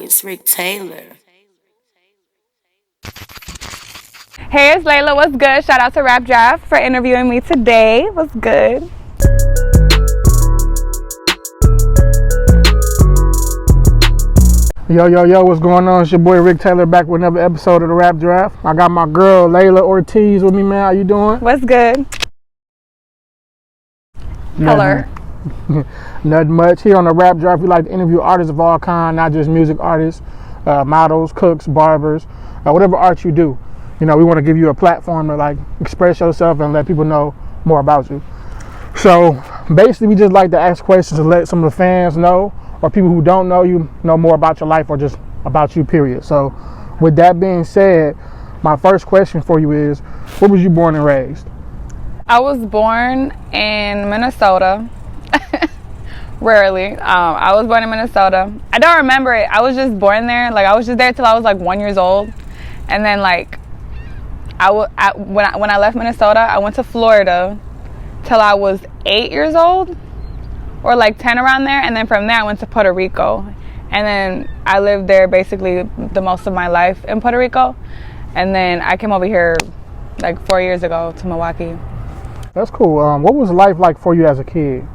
it's Rick Taylor. Hey, it's Leila. What's good? Shout out to Rap Draft for interviewing me today. What's good? Yo, what's going on? It's your boy Rick Taylor back with another episode of the Rap Draft. I got my girl Leila Ortiz with me, man. How you doing? What's good? Hello. Nothing much. Here on the Rap Draft, we like to interview artists of all kinds, not just music artists, models, cooks, barbers, whatever art you do. You know, we want to give you a platform to like express yourself and let people know more about you. So basically, we just like to ask questions to let some of the fans know, or people who don't know you, know more about your life or just about you, period. So with that being said, my first question for you is, where was you born and raised? I was born in Minnesota. Rarely. I was born in Minnesota. I don't remember it. I was just born there. Like, I was just there till I was like 1 year old. And then like, when I left Minnesota, I went to Florida till I was 8 years old. Or like 10 around there, and then from there I went to Puerto Rico, and then I lived there basically the most of my life in Puerto Rico, and then I came over here like 4 years ago to Milwaukee. That's cool. What was life like for you as a kid?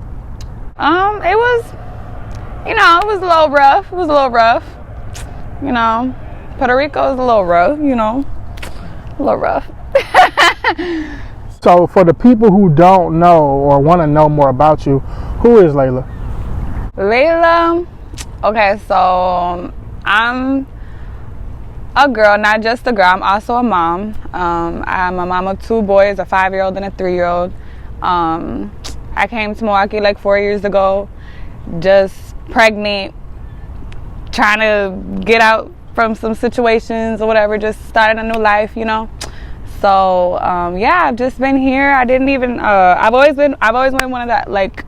It was, it was a little rough. Puerto Rico is a little rough. A little rough. So for the people who don't know or want to know more about you, who is Leila? Leila, okay, so I'm a girl, not just a girl. I'm also a mom. I'm a mom of 2 boys, a 5-year-old and a 3-year-old. I came to Milwaukee like 4 years ago, just pregnant, trying to get out from some situations or whatever, just starting a new life, So I've just been here. I didn't even. I've always been one of that like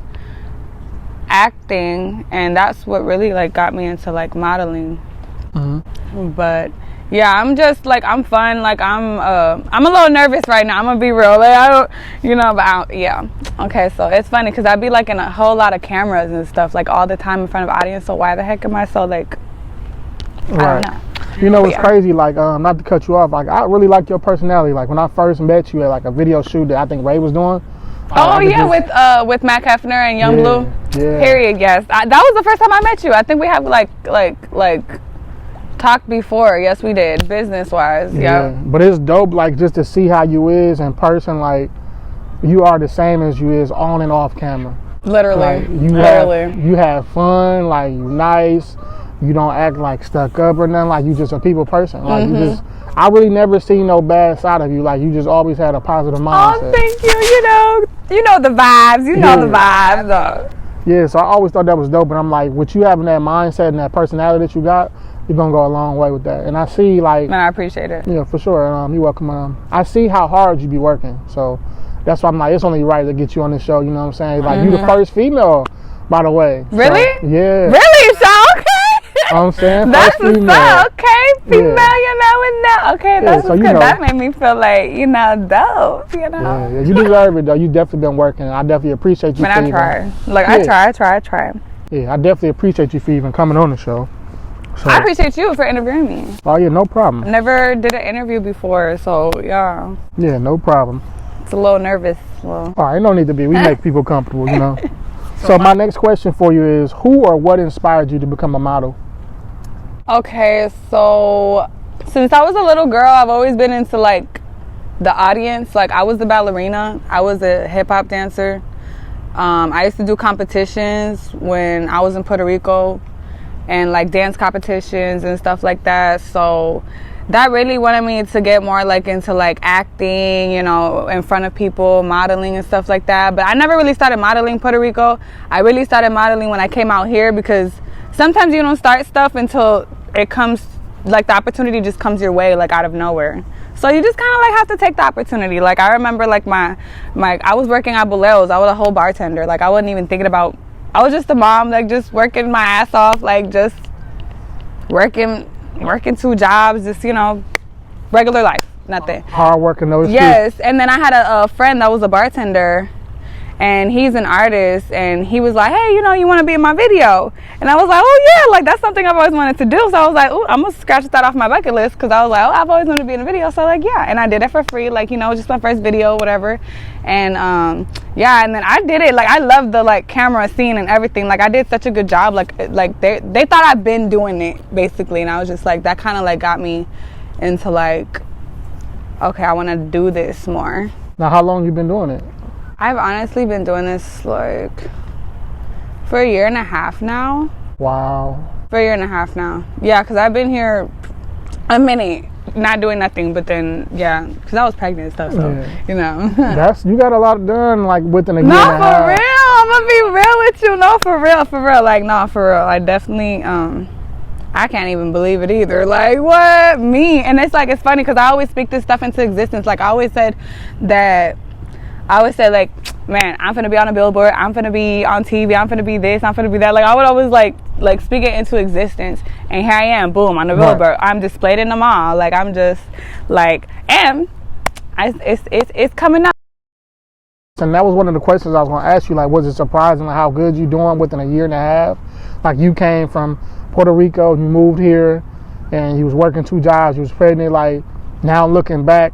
acting, and that's what really like got me into like modeling. Mm-hmm. But yeah, I'm just like, I'm fun. Like I'm a little nervous right now. I'm gonna be real. Like I don't, but yeah. Okay, so it's funny because I be like in a whole lot of cameras and stuff like all the time in front of audience. So why the heck am I so like? Right. I don't know. It's crazy, like, not to cut you off, like, I really like your personality. Like, when I first met you at, like, a video shoot that I think Ray was doing. With Mac Hefner and Young Blue? Yeah. Period, yes. That was the first time I met you. I think we have, like, talked before. Yes, we did, business-wise. Yeah. But it's dope, like, just to see how you is in person, like, you are the same as you is on and off camera. Literally. Like, you have fun, like, you nice. You don't act like stuck up or nothing. Like you just a people person. Like I really never seen no bad side of you. Like you just always had a positive mindset. Oh, thank you. You know the vibes. You know the vibes. Though. Yeah, so I always thought that was dope. But I'm like, with you having that mindset and that personality that you got, you're gonna go a long way with that. And I see like, man, I appreciate it. Yeah, for sure. You're welcome. I see how hard you be working. So that's why I'm like, it's only right to get you on the show. You know what I'm saying? Like you the first female, by the way. Really? So, yeah. Really? So okay. I'm saying that's what's up. Okay, female, yeah. Okay, that's what's good. That made me feel like, dope, Yeah, you deserve it, though. You definitely been working. I definitely appreciate you. Man, I try. Like, I try. Yeah, I definitely appreciate you for even coming on the show. So. I appreciate you for interviewing me. Oh, yeah, no problem. Never did an interview before, so, yeah. Yeah, no problem. It's a little nervous. Well. All right, no need to be. We make people comfortable, So my next question for you is, who or what inspired you to become a model? Okay, so since I was a little girl, I've always been into like the audience. Like I was the ballerina. I was a hip hop dancer. I used to do competitions when I was in Puerto Rico, and like dance competitions and stuff like that. So that really wanted me to get more like into like acting, in front of people, modeling and stuff like that. But I never really started modeling in Puerto Rico. I really started modeling when I came out here, because sometimes you don't start stuff until it comes, like the opportunity just comes your way, like out of nowhere. So you just kind of like have to take the opportunity. Like I remember like my I was working at Bolero's. I was a whole bartender. Like I wasn't even thinking about, I was just a mom, like just working my ass off, like just working 2 jobs, just, regular life, nothing. Hard working, no excuse. Yes, and then I had a friend that was a bartender, and he's an artist, and he was like, hey, you know, you want to be in my video? And I was like, oh yeah, like that's something I've always wanted to do. So I was like, oh, I'm gonna scratch that off my bucket list, because I was like, oh, I've always wanted to be in a video. So like, yeah, and I did it for free, like, you know, just my first video, whatever. And yeah, and then I did it. Like, I loved the like camera scene and everything. Like, I did such a good job. Like they thought I'd been doing it basically, and I was just like, that kind of like got me into like, okay, I want to do this more. Now, how long you been doing it? I've honestly been doing this like for 1.5 years now. Wow. For 1.5 years now. Yeah, because I've been here a minute, not doing nothing, but then, yeah, because I was pregnant and stuff, so, you know. You got a lot done, like, within a year and a half. No, for real. I'm going to be real with you. No, for real. Like, no, for real. I definitely, I can't even believe it either. Like, what? Me? And it's like, it's funny because I always speak this stuff into existence. Like, I always said, like, man, I'm finna be on a billboard. I'm finna be on TV. I'm finna be this. I'm finna be that. Like, I would always, like speak it into existence. And here I am, boom, on the billboard. Right. I'm displayed in the mall. Like, I'm just, like, it's coming up. And that was one of the questions I was going to ask you. Like, was it surprising how good you doing within 1.5 years? Like, you came from Puerto Rico, you moved here, and you was working 2 jobs. You was pregnant. Like, now looking back,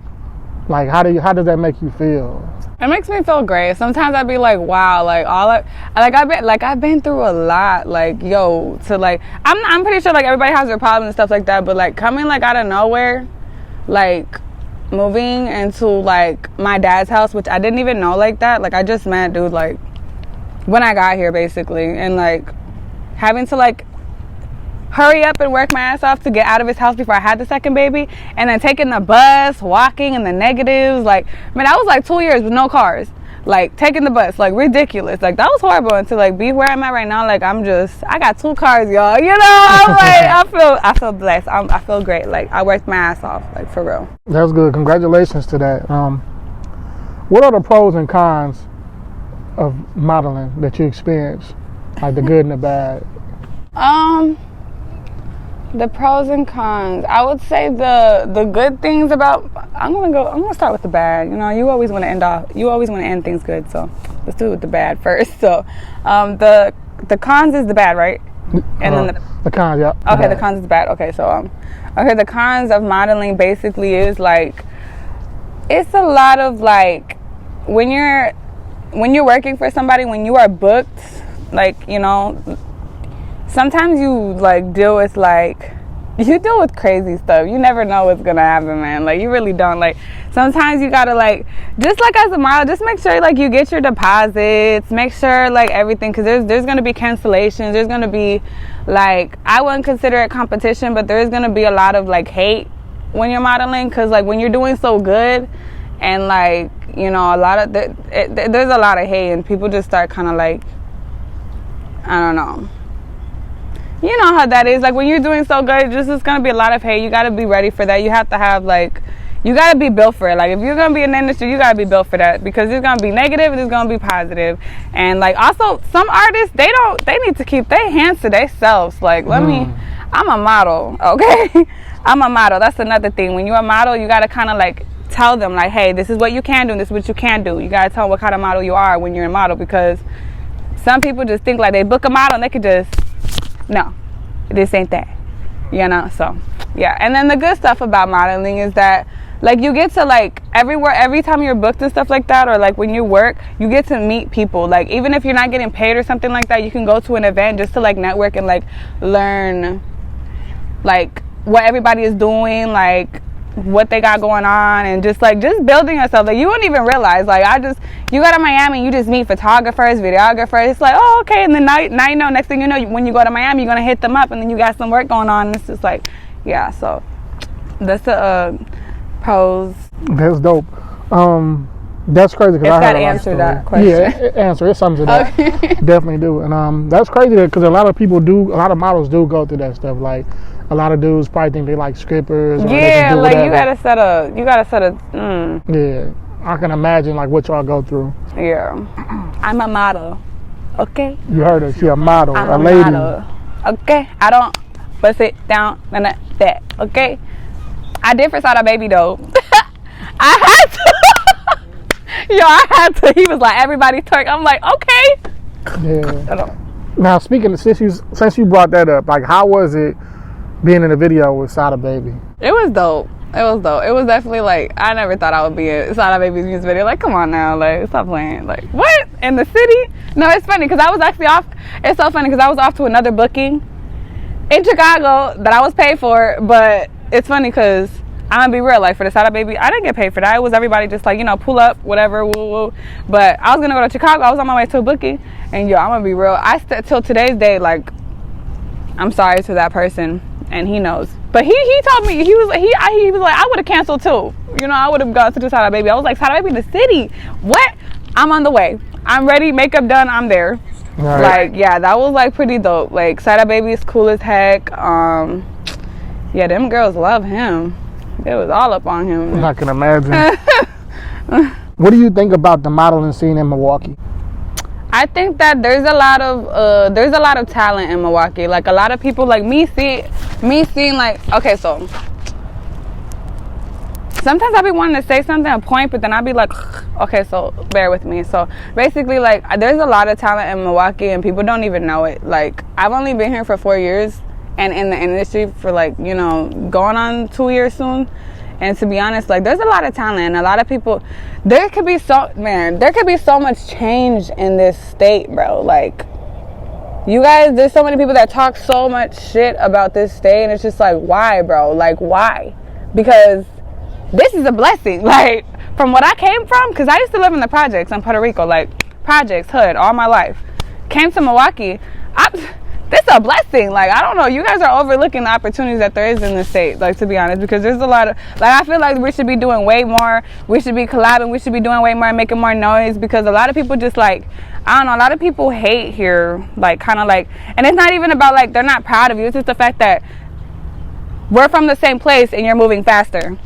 like, how does that make you feel? It makes me feel great. Sometimes I'd be like, wow, like I've been through a lot. Like, yo, to like, I'm pretty sure like everybody has their problems and stuff like that. But like coming like out of nowhere, like moving into like my dad's house, which I didn't even know like that. Like I just met dude like when I got here basically, and like having to like hurry up and work my ass off to get out of his house before I had the second baby, and then taking the bus, walking, and the negatives. Like, man, that was like 2 years with no cars. Like, taking the bus, like, ridiculous. Like, that was horrible. And to, like, be where I'm at right now, like, I got 2 cars, y'all. You know, I'm like, I feel blessed. I feel great. Like, I worked my ass off, like, for real. That's good. Congratulations to that. What are the pros and cons of modeling that you experience? Like, the good and the bad? The pros and cons. I would say the good things about. I'm gonna start with the bad. You know, you always want to end things good. So let's do it with the bad first. So, the cons is the bad, right? And then the cons, yeah. Okay, the cons is bad. Okay, so the cons of modeling basically is like, it's a lot of like when you're working for somebody, when you are booked, like, you know. Sometimes you like deal with crazy stuff. You never know what's gonna happen, man. Like, you really don't. Like, sometimes you gotta like, just like as a model, just make sure like you get your deposits, make sure like everything, because there's gonna be cancellations. There's gonna be like, I wouldn't consider it competition, but there's gonna be a lot of like hate when you're modeling, because like when you're doing so good, and like, you know, there's a lot of hate, and people just start kind of like, I don't know. You know how that is. Like, when you're doing so good, it's going to be a lot of hate. You got to be ready for that. You have to have, like, you got to be built for it. Like, if you're going to be in the industry, you got to be built for that, because it's going to be negative and it's going to be positive. And, like, also, some artists, they need to keep their hands to themselves. Like, I'm a model, okay? I'm a model. That's another thing. When you're a model, you got to kind of, like, tell them, like, hey, this is what you can do and this is what you can't do. You got to tell them what kind of model you are when you're a model, because some people just think, like, they book a model and they could just... No, this ain't that, you know. So yeah. And then the good stuff about modeling is that like you get to like every time you're booked and stuff like that, or like when you work, you get to meet people. Like, even if you're not getting paid or something like that, you can go to an event just to like network and like learn like what everybody is doing, like what they got going on, and just building yourself. Like, you wouldn't even realize, like, you go to Miami, you just meet photographers, videographers. It's like, oh, okay. And then now you know, next thing you know, when you go to Miami, you're going to hit them up, and then you got some work going on. And it's just like, yeah, so that's the pros. That's dope. That's crazy. If that answered that question. Yeah, it sums it up. Okay. Definitely do. And that's crazy because a lot of models do go through that stuff. Like, a lot of dudes probably think they like strippers. Or yeah, like whatever. you gotta set a. Yeah, I can imagine like what y'all go through. Yeah, I'm a model. Okay. You heard her. She a model, I'm a lady. Model. Okay, I don't bust it down and that. Okay, I did for Sada Baby though. I had to. Yo, I had to. He was like, everybody twerk. I'm like, okay. Yeah. Now, speaking of, since you brought that up, like, how was it being in the video with Sada Baby? It was dope. It was definitely like, I never thought I would be in Sada Baby's music video. Like, come on now, like, stop playing. Like, what? In the city? No, it's funny because I was actually off. It's so funny because I was off to another booking in Chicago that I was paid for. But it's funny because I'm gonna be real. Like, for the Sada Baby, I didn't get paid for that. It was everybody just like, pull up, whatever, woo woo. But I was gonna go to Chicago. I was on my way to a booking, and yo, I'm gonna be real. Till today's day, like, I'm sorry to that person, and he knows. But he told me, he was like, I would have canceled too. I would have gone to the Sada Baby. I was like, Sada Baby, the city. What? I'm on the way. I'm ready. Makeup done. I'm there. Right. Like, yeah, that was like pretty dope. Like, Sada Baby is cool as heck. Yeah, them girls love him. It was all up on him. I can imagine. What do you think about the modeling scene in Milwaukee? I think that there's a lot of talent in Milwaukee. Like, a lot of people, like me seeing like, okay, so sometimes I be wanting to say something, a point, but then I be like, okay, so bear with me. So basically, like, there's a lot of talent in Milwaukee and people don't even know it. Like, I've only been here for 4 years and in the industry for like, going on 2 years soon. And to be honest, like, there's a lot of talent and a lot of people. There could be so much change in this state, bro. Like, you guys, there's so many people that talk so much shit about this state, and it's just like, why, bro? Like, why? Because this is a blessing. Like, from what I came from, because I used to live in the projects in Puerto Rico, like, projects, hood, all my life. Came to Milwaukee. This is a blessing. Like, I don't know. You guys are overlooking the opportunities that there is in the state, like, to be honest, because there's a lot of, like, I feel like we should be doing way more. We should be collabing. We should be doing way more and making more noise, because a lot of people just, like, I don't know, a lot of people hate here, like, kind of like, and it's not even about, like, they're not proud of you. It's just the fact that we're from the same place and you're moving faster.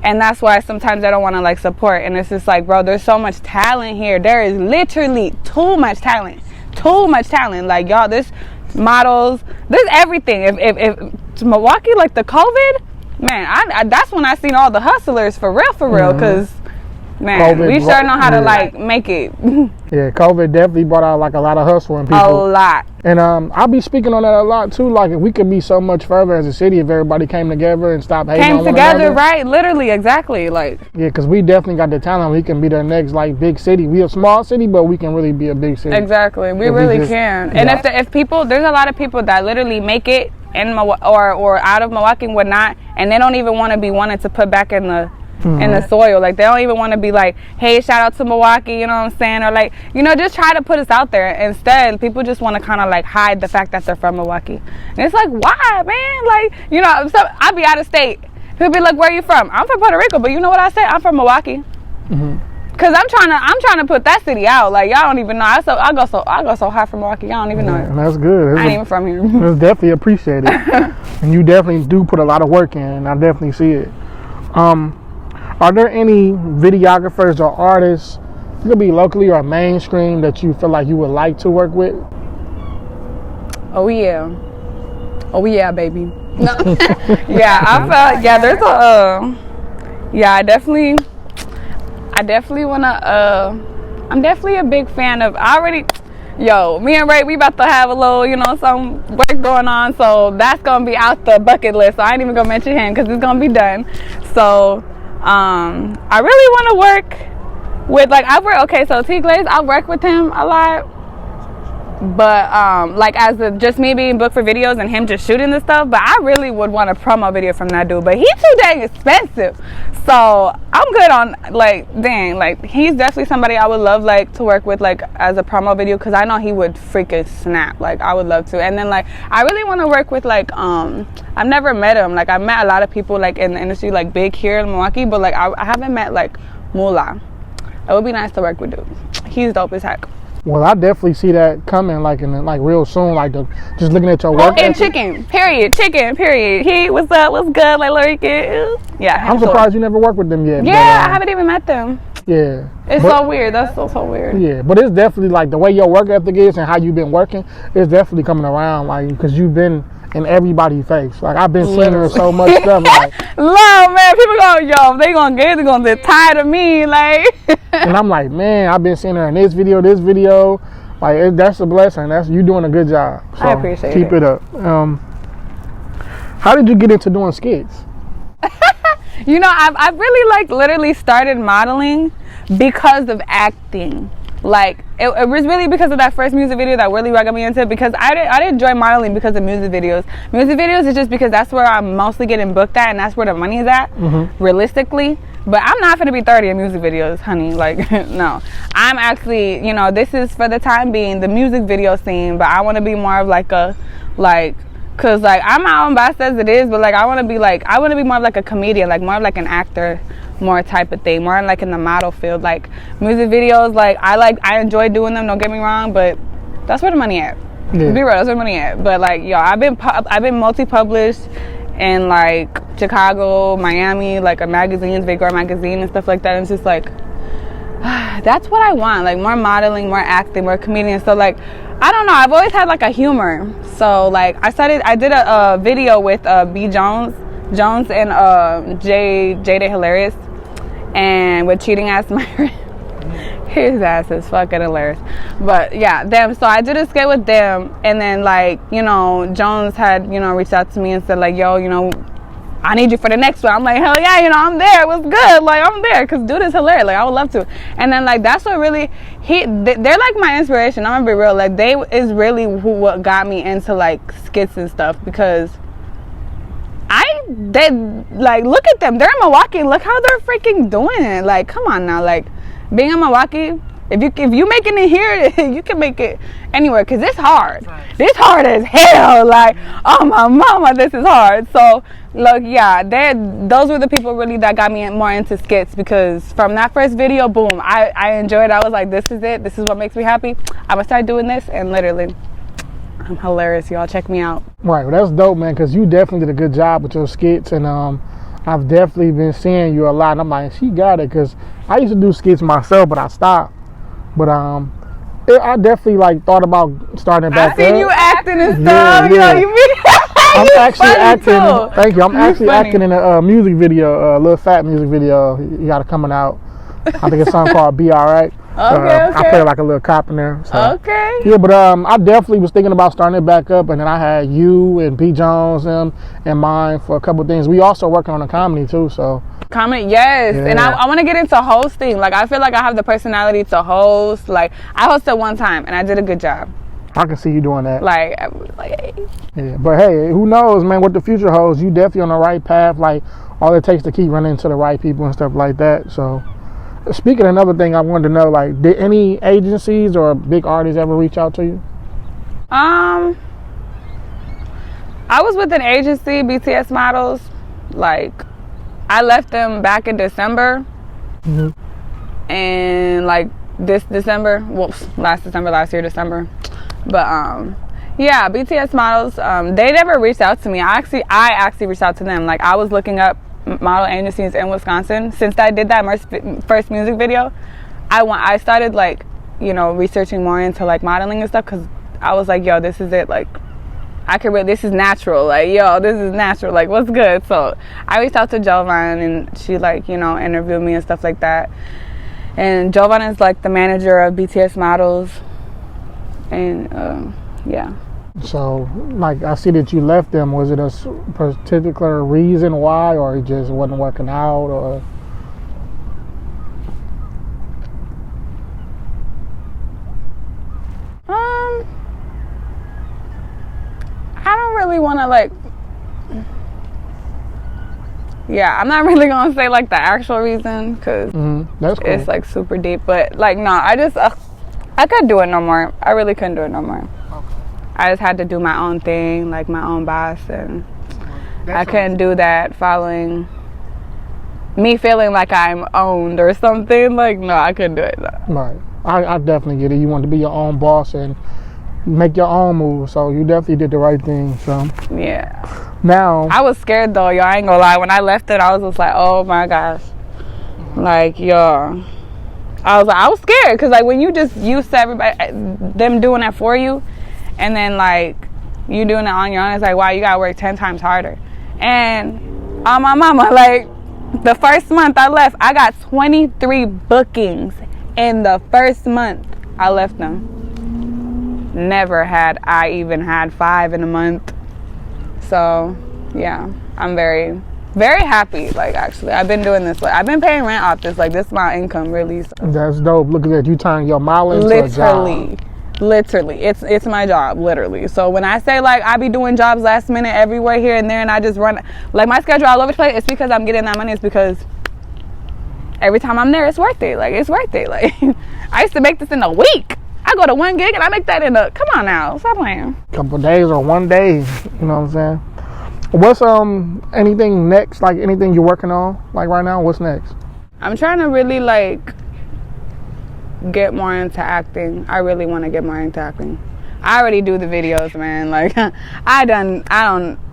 And that's why sometimes I don't want to, like, support. And it's just like, bro, there's so much talent here. There is literally too much talent. Like, y'all, there's models, there's everything. If Milwaukee, like, the COVID, man, I that's when I seen all the hustlers for real, because man, COVID, we sure know how to, like, make it. Yeah, COVID definitely brought out, like, a lot of hustle in people. A lot. And I'll be speaking on that a lot too. Like, if we could be so much further as a city if everybody came together and stopped hating on one another. Right? Literally, exactly. Like, yeah, because we definitely got the talent. We can be the next, like, big city. We a small city, but we can really be a big city. Exactly, we really can. And if people, there's a lot of people that literally make it in or out of Milwaukee and whatnot, and they don't even want to be wanted to put back in the soil. Like, they don't even want to be like, hey, shout out to Milwaukee, you know what I'm saying? Or, like, just try to put us out there. Instead, people just want to kind of, like, hide the fact that they're from Milwaukee. And it's like, why, man? Like, so I'll be out of state. People be like, where are you from? I'm from Puerto Rico, but you know what I say? I'm from Milwaukee. Cause I'm trying to put that city out. Like, y'all don't even know. I go so high from Milwaukee. Y'all don't even know it. And that's good. I ain't even from here. That's definitely appreciated. And you definitely do put a lot of work in, and I definitely see it. Are there any videographers or artists, it could be locally or mainstream, that you feel like you would like to work with? Oh yeah, baby. No. Yeah, I felt, yeah, there's I definitely wanna, I'm definitely a big fan of, me and Ray, we about to have a little, some work going on, so that's gonna be out the bucket list, so I ain't even gonna mention him because it's gonna be done. So I really want to work with, like, so T Glaze, I work with him a lot, but like, as just me being booked for videos and him just shooting the stuff, but I really would want a promo video from that dude, but he's too dang expensive, so I'm good on, like, dang, like, he's definitely somebody I would love, like, to work with, like, as a promo video, because I know he would freaking snap. Like, I would love to. And then, like, I really want to work with, like, I've never met him. Like, I've met a lot of people, like, in the industry, like, big here in Milwaukee, but, like, I haven't met, like, Moolah. It would be nice to work with dude. He's dope as heck. Well, I definitely see that coming, like, real soon, like, just looking at your work. And chicken, period. Hey, what's up? What's good? Like, Lurky. Yeah. I'm surprised you never worked with them yet. Yeah, I haven't even met them. Yeah. It's so weird. That's so weird. Yeah, but it's definitely, like, the way your work ethic is and how you've been working, it's definitely coming around, like, because you've been in everybody's face. Like, I've been seeing her so much stuff. Like, Love, man. People go, yo, they gonna get tired of me. Like, and I'm like, man, I've been seeing her in this video. Like, that's a blessing. That's you doing a good job. So I appreciate keep it up. How did you get into doing skits? you know, I've really like literally started modeling because of acting. Like, it was really because of that first music video that really got me into it, because I didn't enjoy modeling because of music videos. Music videos is just because that's where I'm mostly getting booked at, and that's where the money is at, realistically. But I'm not going to be 30 in music videos, honey. Like, no. I'm actually, you know, this is for the time being the music video scene, but I want to be more of like a, like, because, like, I'm my own boss as it is, but, like, I want to be more of like a comedian, like, more of like an actor, more type of thing, more like in the model field. Like, music videos, like, I enjoy doing them, don't get me wrong, but that's where the money at. Yeah. Be real, that's where the money at. But, like, yo, I've been multi-published in, like, Chicago, Miami, like, a magazines, Big Girl magazine and stuff like that. And it's just like, that's what I want, like, more modeling, more acting, more comedian. So, like, I don't know, I've always had like a humor. So, like, I did a video with B Jones and Jada Hilarious, and with Cheating Ass Myron. His ass is fucking hilarious. But yeah, them. So I did a skit with them, and then, like, you know, Jones had, you know, reached out to me and said, like, yo, you know, I need you for the next one. I'm like, hell yeah, you know, I'm there. It was good. Like, I'm there, because dude is hilarious. Like, I would love to. And then, like, that's what really, they're like my inspiration. I'm gonna be real. Like, they is really what got me into, like, skits and stuff, because they, like, look at them. They're in Milwaukee. Look how they're freaking doing it. Like, come on now. Like, being in Milwaukee, if you making it here, you can make it anywhere, because it's hard. This hard as hell. Like, oh my mama, this is hard. So, look, yeah, those were the people really that got me more into skits, because from that first video, boom, I enjoyed it. I was like, this is it. This is what makes me happy. I'm gonna start doing this, and literally, I'm hilarious, y'all. Check me out. Right, well, that's dope, man, because you definitely did a good job with your skits, and I've definitely been seeing you a lot, and I'm like, she got it, because I used to do skits myself, but I stopped. But I definitely, like, thought about starting back up. I seen you acting and stuff. Yeah. You know, you I'm actually acting. Too. Thank you. I'm actually acting in a music video, a Lil Fat music video. You got it coming out. I think it's a song called "Be Alright." Okay. I play like a little cop in there. So. Okay. Yeah, but I definitely was thinking about starting it back up, and then I had you and P. Jones and mine for a couple of things. We also working on a comedy too, so. Comedy, yes. Yeah. And I want to get into hosting. Like, I feel like I have the personality to host. Like, I hosted one time, and I did a good job. I can see you doing that. Like, yeah, but hey, who knows, man, what the future holds. You definitely on the right path. Like, all it takes to keep running into the right people and stuff like that. So, speaking of another thing, I wanted to know, like, did any agencies or big artists ever reach out to you? I was with an agency, BTS Models. Like, I left them back in December. And, like, last year, December. But, yeah, BTS Models, they never reached out to me. I actually reached out to them. Like, I was looking up model agencies in Wisconsin. Since I did that first music video, I started, like, you know, researching more into, like, modeling and stuff, because I was like, yo, this is it. Like, this is natural. Like, yo, this is natural. Like, what's good? So I reached out to Jovan, and she, like, you know, interviewed me and stuff like that. And Jovan is, like, the manager of BTS Models. And, yeah. So, like, I see that you left them. Was it a particular reason why, or it just wasn't working out, or? I don't really want to, like, yeah, I'm not really going to say, like, the actual reason, because that's cool. It's, like, super deep. But, like, no, I couldn't do it no more. I really couldn't do it no more. Okay. I just had to do my own thing, like, my own boss, and I couldn't do that following me feeling like I'm owned or something. Like, no, I couldn't do it. No. Right. I definitely get it. You want to be your own boss and make your own moves, so you definitely did the right thing. So yeah. Now I was scared though, y'all. I ain't gonna lie. When I left it, I was just like, oh my gosh, like, yo, I was scared, because, like, when you just used to everybody them doing that for you, and then, like, you doing it on your own. It's like, wow, you gotta work 10 times harder. And on my mama, like, the first month I left, I got 23 bookings in the first month I left them. Never had I even had 5 in a month. So yeah, I'm very, very happy. Like, actually, I've been doing this. Like, I've been paying rent off this. Like, this is my income, really. So. That's dope. Look at that. You turn your mile into a job. Literally, it's my job, literally. So when I say, like, I be doing jobs last minute everywhere here and there, and I just run, like, my schedule all over the place, it's because I'm getting that money. It's because every time I'm there, it's worth it. Like, it's worth it. Like, I used to make this in a week. I go to one gig and I make that in a, come on now, stop playing. Couple days or one day, you know what I'm saying? What's anything next, like anything you're working on, like right now? What's next? I'm trying to really, like, get more into acting. I really want to get more into acting. I already do the videos, man. Like, I don't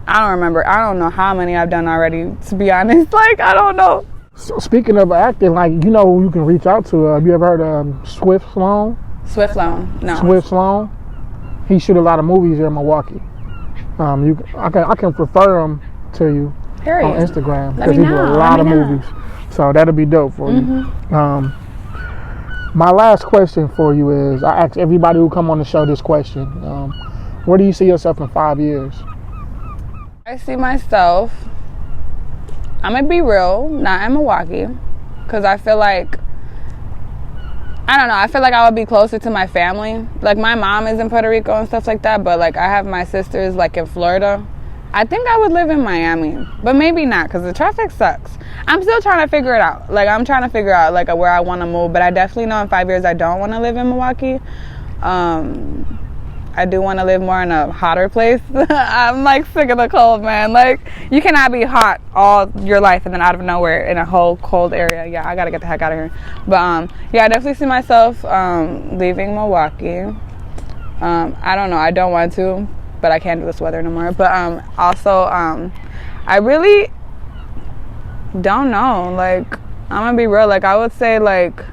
remember. I don't know how many I've done already, to be honest. Like, I don't know. So speaking of acting, like, you know who you can reach out to. Have you ever heard of Swift Sloan? Swift Sloan, no. Swift Sloan. He shoot a lot of movies here in Milwaukee. I can refer him to you on Instagram because he do a lot of movies. So that'll be dope for you. My last question for you is, I ask everybody who come on the show this question. Where do you see yourself in 5 years? I see myself, I'm going to be real, not in Milwaukee, because I feel like, I don't know, I feel like I would be closer to my family. Like, my mom is in Puerto Rico and stuff like that, but, like, I have my sisters, like, in Florida. I think I would live in Miami, but maybe not, because the traffic sucks. I'm still trying to figure it out. Like, I'm trying to figure out, like, where I want to move, but I definitely know in 5 years I don't want to live in Milwaukee. I do want to live more in a hotter place. I'm, like, sick of the cold, man. Like, you cannot be hot all your life and then out of nowhere in a whole cold area. Yeah, I got to get the heck out of here. But, yeah, I definitely see myself leaving Milwaukee. I don't know. I don't want to, but I can't do this weather no more. But also, I really don't know. Like, I'm going to be real. Like, I would say, like,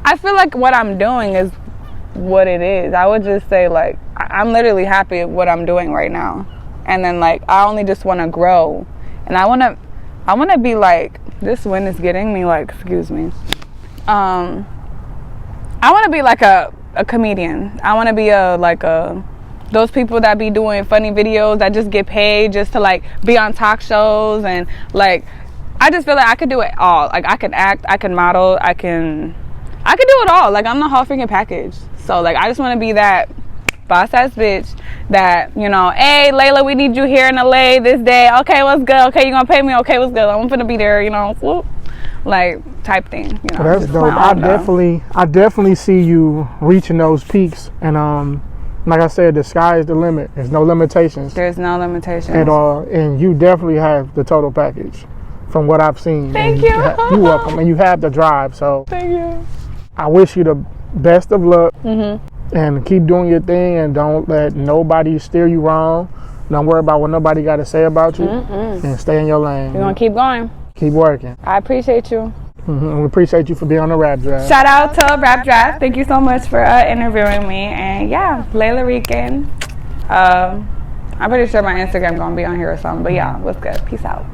I feel like what I'm doing is what it is. I would just say, like, I'm literally happy with what I'm doing right now. And then, like, I only just want to grow. And I want to be, like, this wind is getting me, like, excuse me. I want to be, like, a comedian. I want to be those people that be doing funny videos that just get paid just to, like, be on talk shows. And, like, I just feel like I could do it all. Like, I can act, I can model, I can do it all. Like, I'm the whole freaking package. So, like, I just want to be that boss-ass bitch that, you know, hey, Leila, we need you here in LA this day. Okay, what's good? Okay, you going to pay me? Okay, what's good? I'm going to be there, you know, whoop. Like, type thing. You know, that's dope. I definitely see you reaching those peaks. And, like I said, the sky is the limit. There's no limitations. There's no limitations. At all. And you definitely have the total package from what I've seen. Thank you. You're welcome. And you have the drive. So thank you. I wish you the best of luck. And keep doing your thing, and don't let nobody steer you wrong. Don't worry about what nobody got to say about you. And stay in your lane. You're going to keep going. Keep working. I appreciate you. And we appreciate you for being on the Rap Draft. Shout out to Rap Draft. Thank you so much for interviewing me. And yeah, Leila Rican. I'm pretty sure my Instagram going to be on here or something. But yeah, what's good? Peace out.